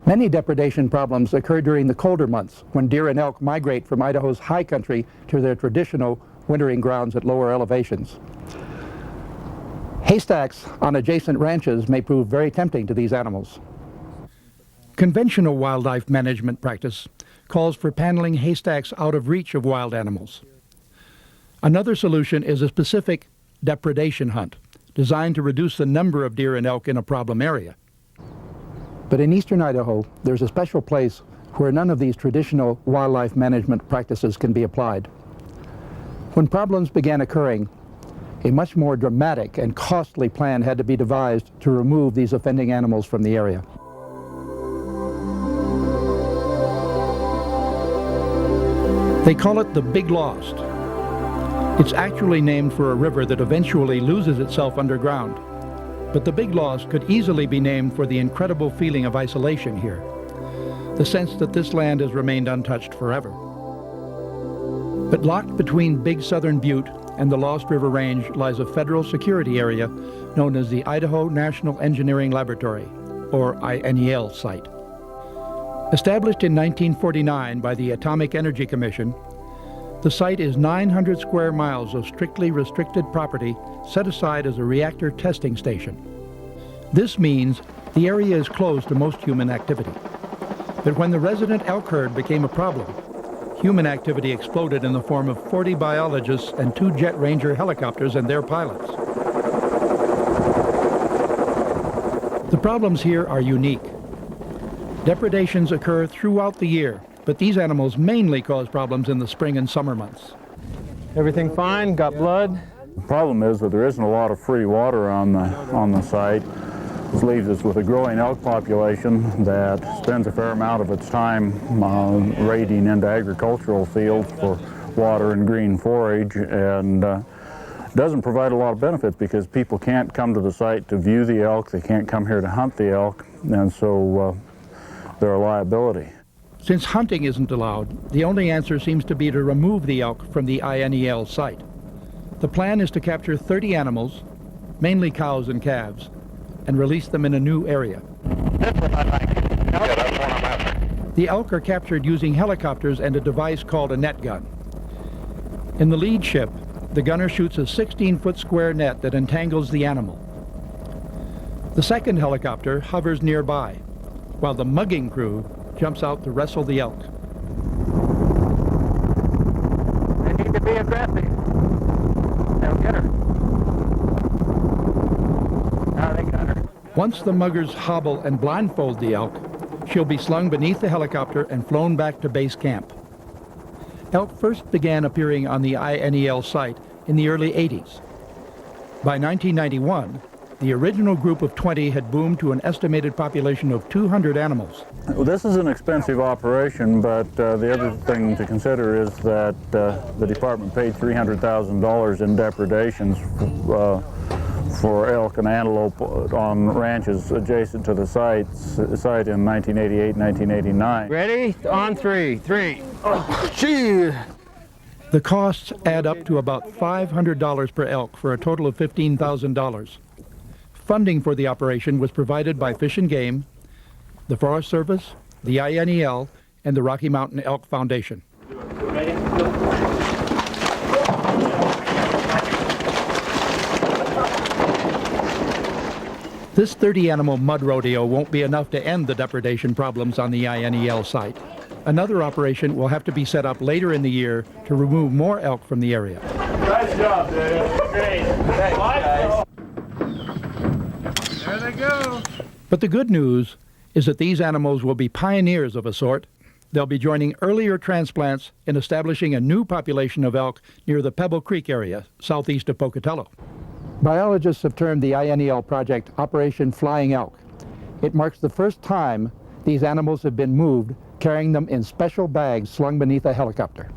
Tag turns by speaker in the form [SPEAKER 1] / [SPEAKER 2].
[SPEAKER 1] Many depredation problems occur during the colder months when deer and elk migrate from Idaho's high country to their traditional wintering grounds at lower elevations. Haystacks on adjacent ranches may prove very tempting to these animals. Conventional wildlife management practice calls for paneling haystacks out of reach of wild animals. Another solution is a specific depredation hunt designed to reduce the number of deer and elk in a problem area. But in eastern Idaho, there's a special place where none of these traditional wildlife management practices can be applied. When problems began occurring, a much more dramatic and costly plan had to be devised to remove these offending animals from the area. They call it the Big Lost. It's actually named for a river that eventually loses itself underground. But the Big Lost could easily be named for the incredible feeling of isolation here, the sense that this land has remained untouched forever. But locked between Big Southern Butte and the Lost River Range lies a federal security area known as the Idaho National Engineering Laboratory, or INEL site. Established in 1949 by the Atomic Energy Commission, the site is 900 square miles of strictly restricted property set aside as a reactor testing station. This means the area is closed to most human activity. But when the resident elk herd became a problem, human activity exploded in the form of 40 biologists and 2 Jet Ranger helicopters and their pilots. The problems here are unique. Depredations occur throughout the year, but these animals mainly cause problems in the spring and summer months.
[SPEAKER 2] Everything fine? Got blood?
[SPEAKER 3] The problem is that there isn't a lot of free water on the site. This leaves us with a growing elk population that spends a fair amount of its time raiding into agricultural fields for water and green forage, and doesn't provide a lot of benefits because people can't come to the site to view the elk, they can't come here to hunt the elk, and so they're a liability.
[SPEAKER 1] Since hunting isn't allowed, the only answer seems to be to remove the elk from the INEL site. The plan is to capture 30 animals, mainly cows and calves, and release them in a new area. The elk are captured using helicopters and a device called a net gun. In the lead ship, the gunner shoots a 16-foot square net that entangles the animal. The second helicopter hovers nearby, while the mugging crew jumps out to wrestle the elk.
[SPEAKER 2] They need to be aggressive. They'll get her. Now they got her.
[SPEAKER 1] Once the muggers hobble and blindfold the elk, she'll be slung beneath the helicopter and flown back to base camp. Elk first began appearing on the INEL site in the early 80s. By 1991, the original group of 20 had boomed to an estimated population of 200 animals.
[SPEAKER 3] Well, this is an expensive operation, but the other thing to consider is that the department paid $300,000 in depredations for elk and antelope on ranches adjacent to the site in 1988, 1989.
[SPEAKER 2] Ready? On three. Three. Oh, gee!
[SPEAKER 1] The costs add up to about $500 per elk for a total of $15,000. Funding for the operation was provided by Fish and Game, the Forest Service, the INEL, and the Rocky Mountain Elk Foundation. This 30-animal mud rodeo won't be enough to end the depredation problems on the INEL site. Another operation will have to be set up later in the year to remove more elk from the area.
[SPEAKER 4] Nice job, Dave. Great. Thanks, guys. There they go.
[SPEAKER 1] But the good news is that these animals will be pioneers of a sort. They'll be joining earlier transplants in establishing a new population of elk near the Pebble Creek area, southeast of Pocatello. Biologists have termed the INEL project Operation Flying Elk. It marks the first time these animals have been moved, carrying them in special bags slung beneath a helicopter.